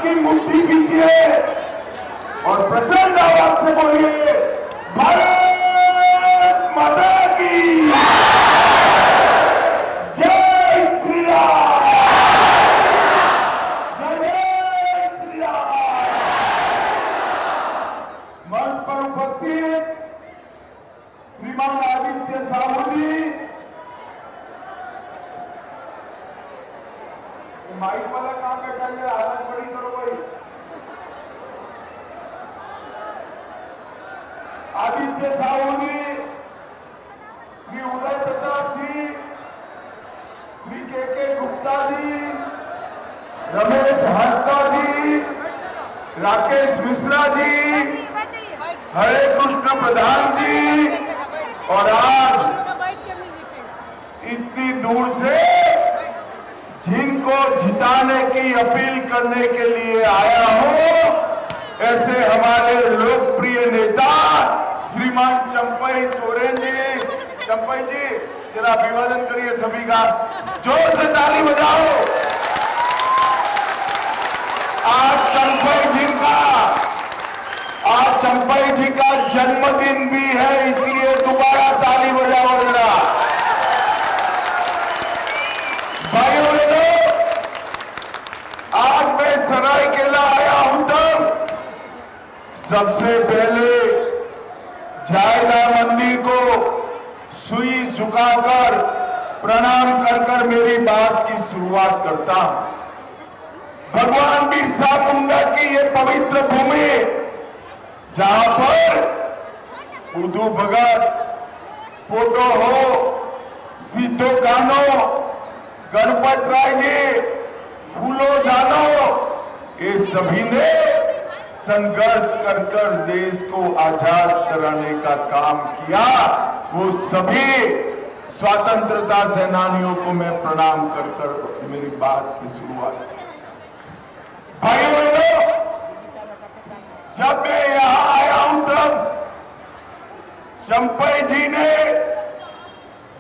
की मुट्ठी कीजिए और प्रचंड आवाज से बोलिए भारत माता की जय श्री राम, जय जय श्री राम। मंच पर उपस्थित श्रीमान आदित्य साहू जी, माइक वाला कहां बैठा है, आवाज बड़ी करो भाई। आदित्य साहू जी, श्री उदय प्रताप जी, श्री के गुप्ता जी, रमेश हंसदा जी, राकेश मिश्रा जी, हरे कृष्ण प्रधान जी, और आज इतनी दूर से जिनको जिताने की अपील करने के लिए आया हूं, ऐसे हमारे लोकप्रिय नेता श्रीमान चंपई सोरेन जी। चंपई जी, जरा अभिवादन करिए सभी का, जोर से ताली बजाओ। आज चंपई जी का जन्मदिन भी है, इसलिए दोबारा ताली बजाओ जरा। भाइयों बहनों, आज मैं सरायकेला आया हूं तब सबसे पहले जायदा मंदिर को सुई झुकाकर प्रणाम कर मेरी बात की शुरुआत करता हूं। भगवान बिरसा मुंडा की ये पवित्र भूमि, जहां पर उदू भगत, पोटो हो, सीधो कानो, गणपत राय जी, फूलो जानो, ये सभी ने संघर्ष कर देश को आजाद कराने का काम किया। वो सभी स्वतंत्रता सेनानियों को मैं प्रणाम कर मेरी बात की शुरुआत। भाइयों बहनों, जब मैं यहां आया हूं तब चंपई जी ने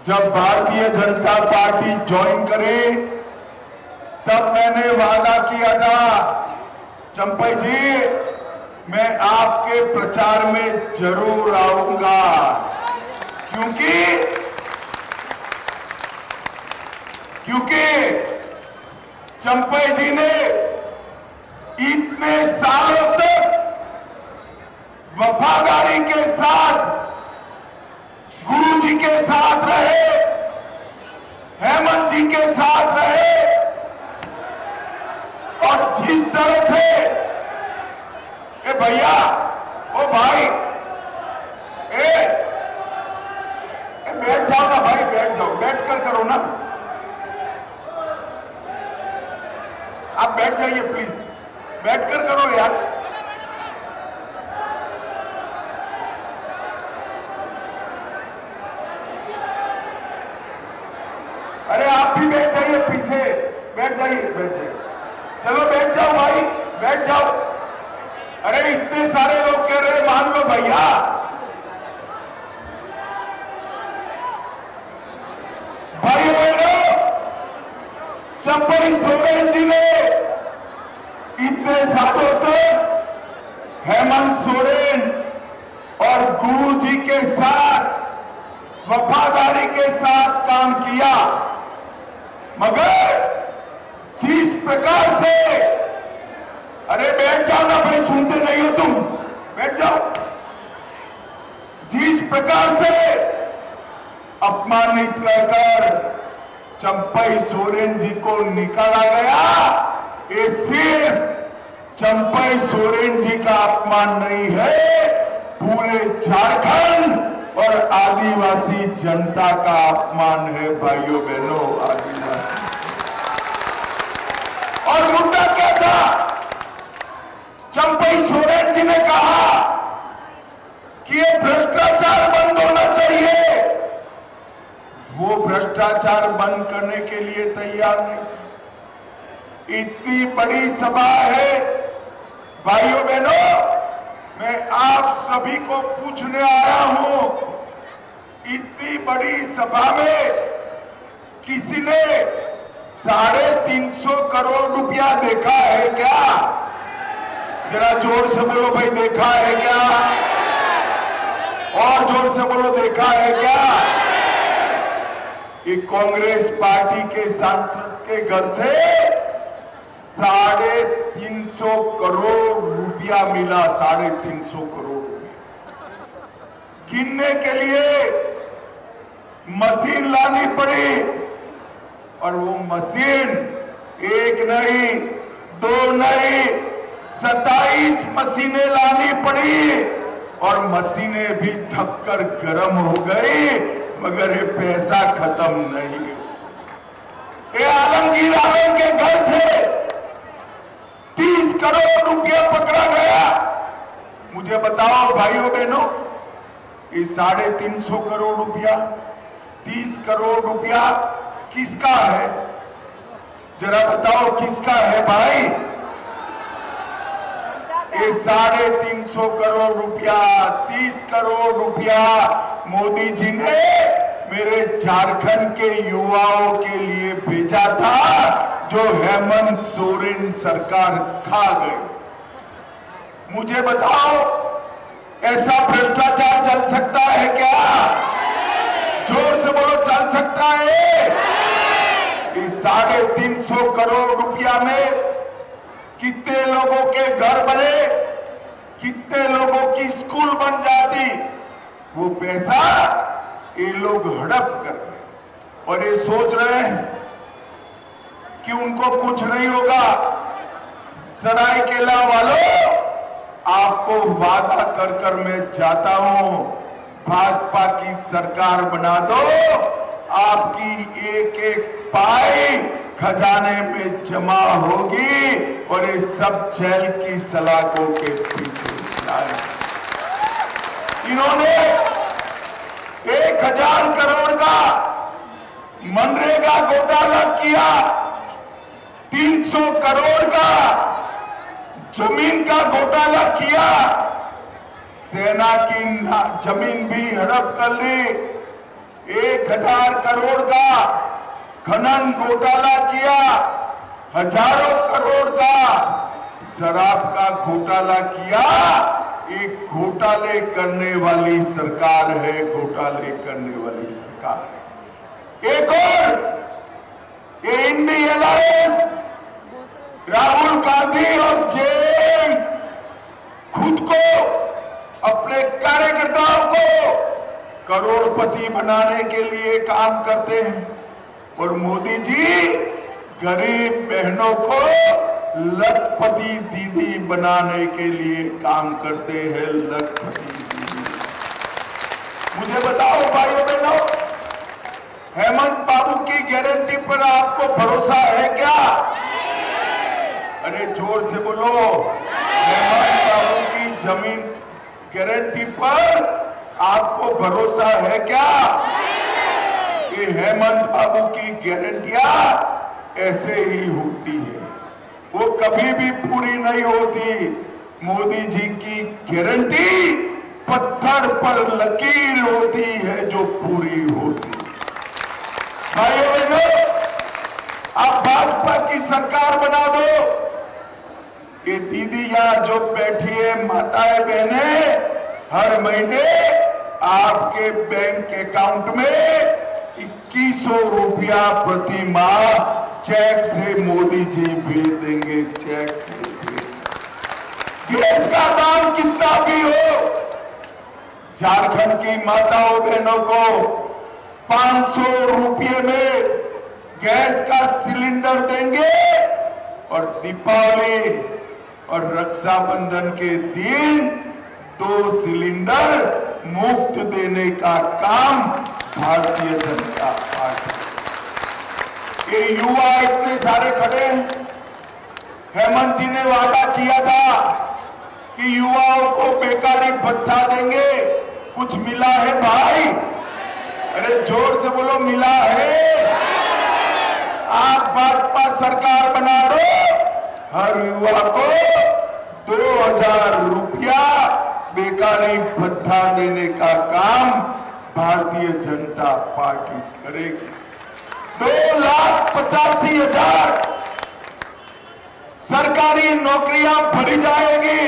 जब भारतीय जनता पार्टी ज्वाइन करे, तब मैंने वादा किया था, चंपई जी मैं आपके प्रचार में जरूर आऊंगा, क्योंकि चंपई जी ने इतने सालों तक वफादारी के साथ गुरु जी के साथ रहे, हेमंत जी के साथ रहे, और जिस तरह से भैया, ओ भाई, बैठ जाओ ना भाई, बैठ जाओ, बैठ कर करो ना, आप बैठ जाइए प्लीज, बैठ कर करो यार। अरे आप भी बैठ जाइए पीछे, बैठ जाइए, चलो बैठ जाओ भाई, बैठ जाओ। अरे इतने सारे लोग कह रहे हैं, मान लो भैया। भाइयों बहनों, चंपई सोरेन जी ने इतने सालों तक हेमंत सोरेन और गुरु जी के साथ वफादारी के साथ काम किया, मगर जिस प्रकार से, अरे बैठ जाओ ना भाई, सुनते नहीं हो तुम, बैठ जाओ। जिस प्रकार से अपमानित कर चंपई सोरेन जी को निकाला गया, ये सिर्फ चंपई सोरेन जी का अपमान नहीं है, पूरे झारखंड और आदिवासी जनता का अपमान है। भाइयों बहनों, आदिवासी। और मुद्दा क्या था? चंपई सोरेन जी ने कहा कि ये भ्रष्टाचार बंद होना चाहिए। वो भ्रष्टाचार बंद करने के लिए तैयार नहीं थे। इतनी बड़ी सभा है, भाइयों बहनों, मैं आप सभी को पूछने आया हूं, इतनी बड़ी सभा में किसी ने 350 करोड़ रुपया देखा है क्या? जरा जोर से बोलो भाई, देखा है क्या? और जोर से बोलो, देखा है क्या? कि कांग्रेस पार्टी के सांसद के घर से 350 करोड़ रुपया मिला। 350 करोड़ रुपया गिनने के लिए मशीन लानी पड़ी, और वो मशीन एक नहीं, दो नहीं, 27 मशीनें लानी पड़ी, और मशीनें भी थककर गर्म हो गई, मगर ये पैसा खत्म नहीं। ये आलमगीर आलम के घर से 30 करोड़ रुपया पकड़ा गया। मुझे बताओ भाइयों बहनों, ये 350 करोड़ रुपया, 30 करोड़ रुपया किसका है? जरा बताओ किसका है भाई? ये 350 करोड़ रुपया, 30 करोड़ रुपया मोदी जी ने मेरे झारखंड के युवाओं के लिए भेजा था, जो हेमंत सोरेन सरकार खा गई। मुझे बताओ, ऐसा भ्रष्टाचार चल सकता है क्या? जोर से बोलो, चल सकता है? इस 350 करोड़ रुपया में कितने लोगों के घर बने, कितने लोगों की स्कूल बन जाती। वो पैसा ये लोग हड़प कर गए, और ये सोच रहे हैं कि उनको कुछ नहीं होगा। सरायकेला वालों, आपको वादा कर कर मैं जाता हूं, भाजपा की सरकार बना दो, आपकी एक एक पाई खजाने में जमा होगी, और ये सब जेल की सलाखों के पीछे जाए। इन्होंने 1000 करोड़ का मनरेगा घोटाला किया, 300 करोड़ का जमीन का घोटाला किया, सेना की जमीन भी हड़प कर ली, 1000 करोड़ का खनन घोटाला किया, हजारों करोड़ का शराब का घोटाला किया। एक घोटाले करने वाली सरकार है, घोटाले करने वाली सरकार है। एक और ये इंडी अलायंस, राहुल गांधी और जेएम खुद को, अपने कार्यकर्ताओं को करोड़पति बनाने के लिए काम करते हैं, और मोदी जी गरीब बहनों को लखपति दीदी बनाने के लिए काम करते हैं। लखपति दीदी। मुझे बताओ भाइयों बहनों, हेमंत बाबू की गारंटी पर आपको भरोसा है क्या? अरे जोर से बोलो, हेमंत बाबू की जमीन गारंटी पर आपको भरोसा है क्या? ये हेमंत बाबू की गारंटियां ऐसे ही होती है, वो कभी भी पूरी नहीं होती। मोदी जी की गारंटी पत्थर पर लकीर होती है, जो पूरी होती है। भाइयों बहनों, आप भाजपा की सरकार बना दो। ये दीदी यहां जो बैठी है, माताएं बहनें, हर महीने आपके बैंक अकाउंट में 2100 रुपया प्रति माह चेक से मोदी जी भेज देंगे। चेक से गैस का दाम कितना भी हो, झारखंड की माताओं बहनों को 500 रुपये में गैस का सिलेंडर देंगे, और दीपावली और रक्षाबंधन के दिन 2 सिलेंडर मुफ्त देने का काम भारतीय जनता पार्टी। ये युवा इतने सारे खड़े हैं। हेमंत जी ने वादा किया था कि युवाओं को बेकारी भत्ता देंगे, कुछ मिला है भाई? अरे जोर से बोलो, मिला है? आप भाजपा सरकार बना दो, हर युवा को 2000 रुपया बेकारी भत्ता देने का काम भारतीय जनता पार्टी करेगी। 2,85,000 सरकारी नौकरियां भरी जाएगी।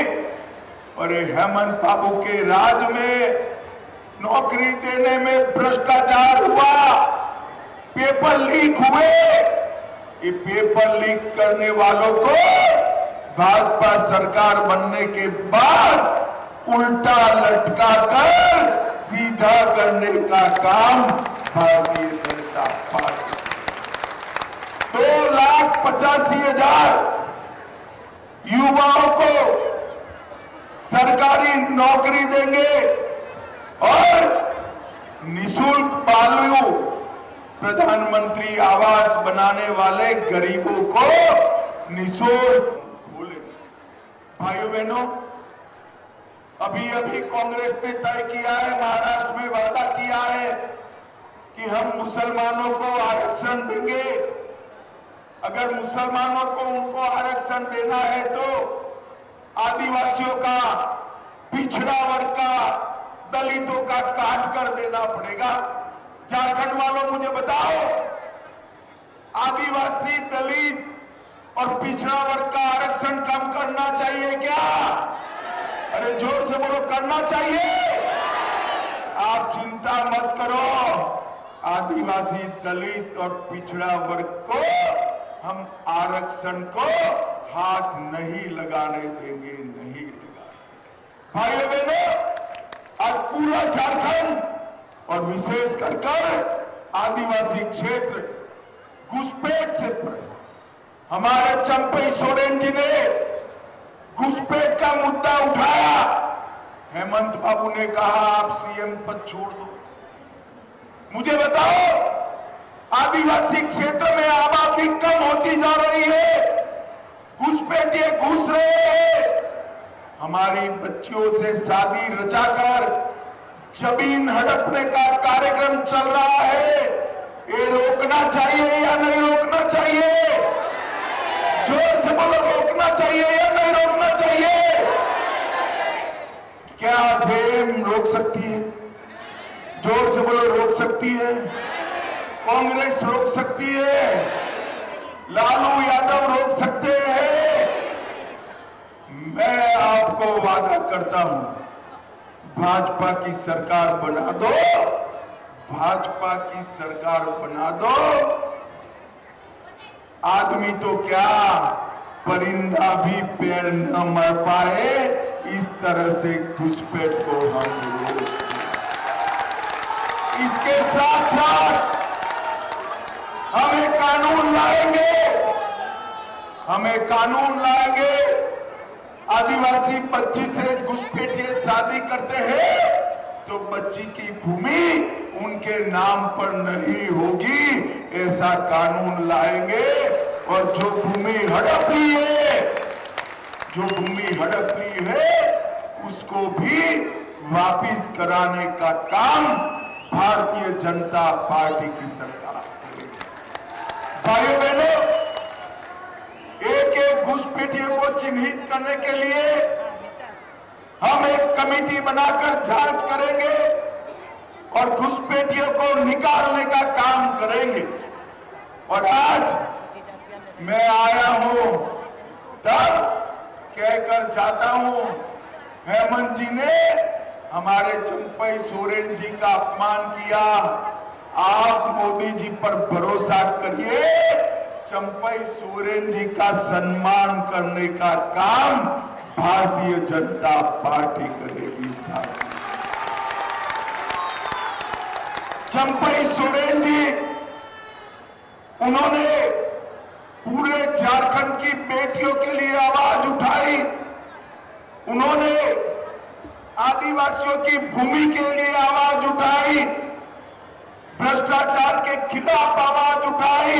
और हेमंत बाबू के राज में नौकरी देने में भ्रष्टाचार हुआ, पेपर लीक हुए। ये पेपर लीक करने वालों को भाजपा सरकार बनने के बाद उल्टा लटका कर सीधा करने का काम भारतीय जनता पार्टी। 2,85,000 युवाओं को सरकारी नौकरी देंगे और निःशुल्क बालू प्रधानमंत्री आवास बनाने वाले गरीबों को निःशुल्क बोलेंगे। भाइयों बहनों, अभी अभी कांग्रेस ने तय किया है, महाराष्ट्र में वादा किया है कि हम मुसलमानों को आरक्षण देंगे। अगर मुसलमानों को उनको आरक्षण देना है तो आदिवासियों का, पिछड़ा वर्ग का, दलितों का काट कर देना पड़ेगा। झारखंड वालों मुझे बताओ, आदिवासी, दलित और पिछड़ा वर्ग का आरक्षण कम करना चाहिए क्या? अरे जोर से बोलो, करना चाहिए। आप चिंता मत करो, आदिवासी, दलित और पिछड़ा वर्ग को हम आरक्षण को हाथ नहीं लगाने देंगे, नहीं लगाने। भाइयों बहनों, आज पूरा झारखंड और विशेष कर आदिवासी क्षेत्र घुसपैठ से परेशान। हमारे चंपई सोरेन जी ने घुसपैठ का मुद्दा उठाया। हेमंत बाबू ने कहा आप सीएम पद छोड़ दो। मुझे बताओ, आदिवासी क्षेत्र में आबादी कम होती जा रही है, घुसपैठिए घुस रहे हैं। हमारी बच्चियों से शादी रचाकर जमीन हड़पने का कार्यक्रम चल रहा है। ये रोकना चाहिए या नहीं रोकना चाहिए? जोर से बोलो, रोकना चाहिए या नहीं रोकना चाहिए? क्या जेएम रोक सकती है? जोर से बोलो, रोक सकती है? कांग्रेस रोक सकती है? लालू यादव रोक सकते हैं? मैं आपको वादा करता हूं, भाजपा की सरकार बना दो, भाजपा की सरकार बना दो। आदमी तो क्या, परिंदा भी पैर न मर पाए, इस तरह से घुसपैठ को हम रोक। इसके साथ साथ हमें कानून लाएंगे, हमें कानून लाएंगे। आदिवासी बच्ची से घुसपैठिए शादी करते हैं तो बच्ची की भूमि उनके नाम पर नहीं होगी, ऐसा कानून लाएंगे। और जो भूमि हड़प ली है, जो भूमि हड़प ली है, उसको भी वापिस कराने का काम भारतीय जनता पार्टी की सरकार करेगी। भाइयों बहनों, एक एक घुसपैठियों को चिन्हित करने के लिए हम एक कमेटी बनाकर जांच करेंगे और घुसपैठियों को निकालने का काम करेंगे। और आज मैं आया हूं तब कहकर जाता हूं, हेमंत जी ने हमारे चंपई सोरेन जी का अपमान किया। आप मोदी जी पर भरोसा करिए, चंपई सोरेन जी का सम्मान करने का काम भारतीय जनता पार्टी करेगी। चंपई सोरेन जी, उन्होंने पूरे झारखंड की बेटियों के लिए आवाज उठाई। उन्होंने आदिवासियों की भूमि के लिए आवाज उठाई, भ्रष्टाचार के खिलाफ आवाज उठाई।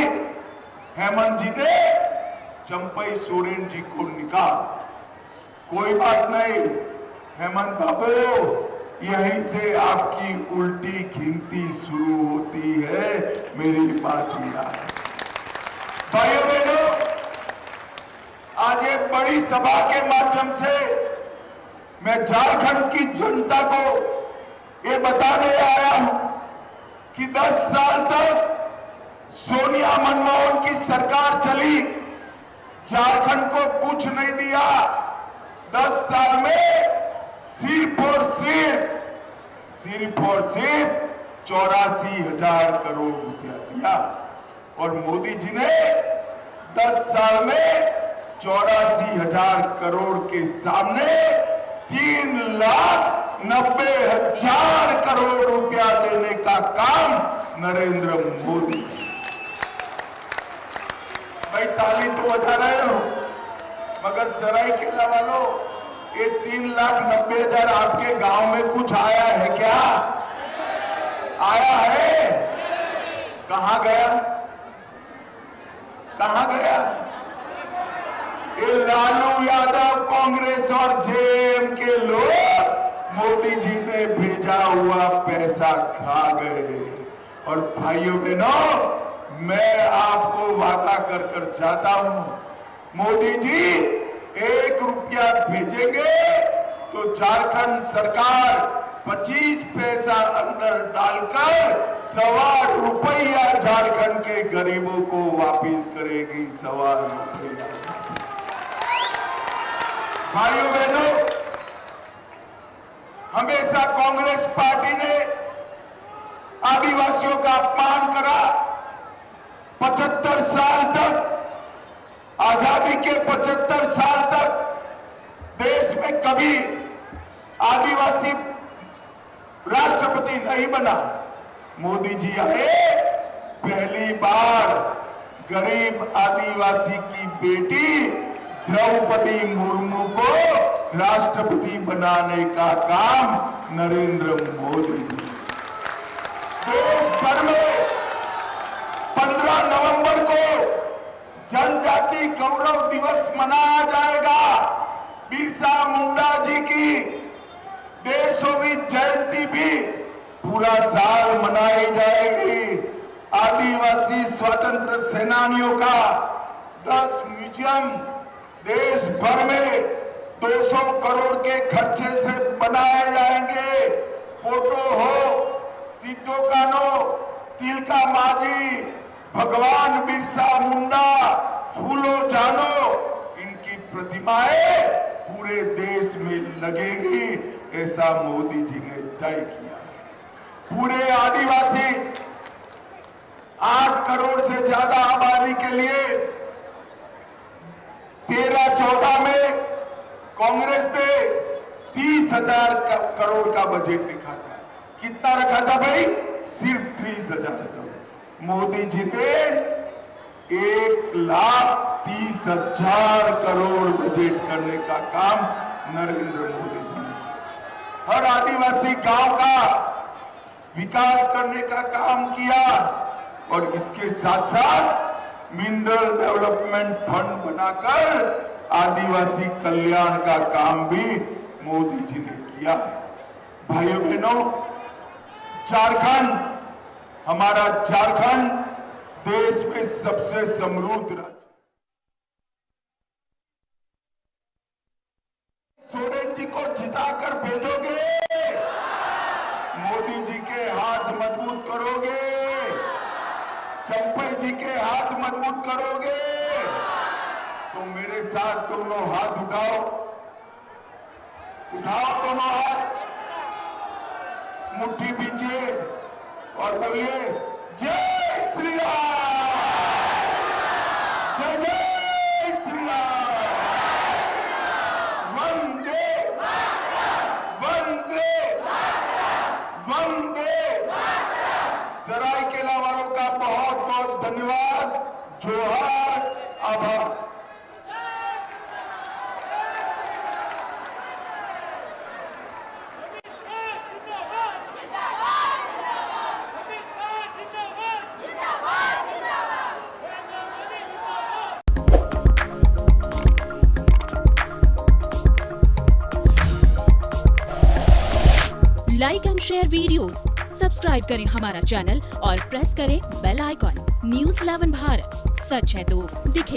हेमंत जी ने चंपई सोरेन जी को निकाल। कोई बात नहीं हेमंत बाबू, यहीं से आपकी उल्टी गिनती शुरू होती है, मेरी बात याद। भाइयों बहनों, आज एक बड़ी सभा के माध्यम से मैं झारखंड की जनता को ये बताने आया हूं कि 10 साल तक सोनिया मनमोहन की सरकार चली, झारखंड को कुछ नहीं दिया। 10 साल में सिर्फ 84,000 करोड़ रुपया दिया। और मोदी जी ने 10 साल में 84,000 करोड़ के सामने 3,90,000 करोड़ रुपया देने का काम नरेंद्र मोदी। भाई ताली तो बजा रहे हो, मगर सरायकेला वालों, ये 3,90,000 आपके गांव में कुछ आया है क्या? आया है? कहां गया? कहां गया? ये लालू यादव, कांग्रेस और जेएम के लोग मोदी जी ने भेजा हुआ पैसा खा गए। और भाइयों बहनों, मैं आपको वादा कर कर जाता हूं, मोदी जी 1 रुपया भेजेंगे तो झारखंड सरकार 25 पैसा अंदर डालकर 1.25 रुपया झारखंड के गरीबों को वापिस करेगी। 1.25 रुपया। भाइयों बहनों, हमेशा कांग्रेस पार्टी ने आदिवासियों का अपमान करा। 75 साल तक, आजादी के 75 साल तक देश में कभी आदिवासी राष्ट्रपति नहीं बना। मोदी जी आए, पहली बार गरीब आदिवासी की बेटी द्रौपदी मुर्मू को राष्ट्रपति बनाने का काम नरेंद्र मोदी जी। देश भर में 15 नवंबर को जनजाति गौरव दिवस मनाया जाएगा। बिरसा मुंडा जी की 150वीं जयंती भी पूरा साल मनाई जाएगी। आदिवासी स्वतंत्र सेनानियों का 10 म्यूजियम देश भर में 200 करोड़ के खर्चे से बनाए जाएंगे। फोटो हो, सिद्धो कान्हो, तिलका मांझी, भगवान बिरसा मुंडा, फूलो जानो, इनकी प्रतिमाएं पूरे देश में लगेगी। ऐसा मोदी जी ने तय किया। पूरे आदिवासी 8 करोड़ से ज्यादा आबादी के लिए 13-14 में कांग्रेस ने 30,000 करोड़ का बजट रखा था। कितना रखा था भाई? सिर्फ 30,000 करोड़। मोदी जी ने 1,30,000 करोड़ बजट करने का काम नरेंद्र मोदी जी ने। हर आदिवासी गांव का विकास करने का काम किया। और इसके साथ साथ मिनरल डेवलपमेंट फंड बनाकर आदिवासी कल्याण का काम भी मोदी जी ने किया। भाइयों बहनों, झारखंड, हमारा झारखंड देश में सबसे समृद्ध राज्य। सोरेन जी को जिताकर भेजोगे? मोदी जी के हाथ मजबूत करोगे? चंपई जी के हाथ मजबूत करोगे? तो मेरे साथ दोनों हाथ उठाओ, उठाओ दोनों हाथ, मुट्ठी पीछे और बोलिए जय श्री राम, जय जय श्री राम, वंदे वंदे वंदे। सरायकेला वालों का बहुत बहुत धन्यवाद। जोहार, आभार। Like and share videos, subscribe करें हमारा चैनल और प्रेस करें बेल आइकॉन। News 11 भारत, सच है तो दिखे।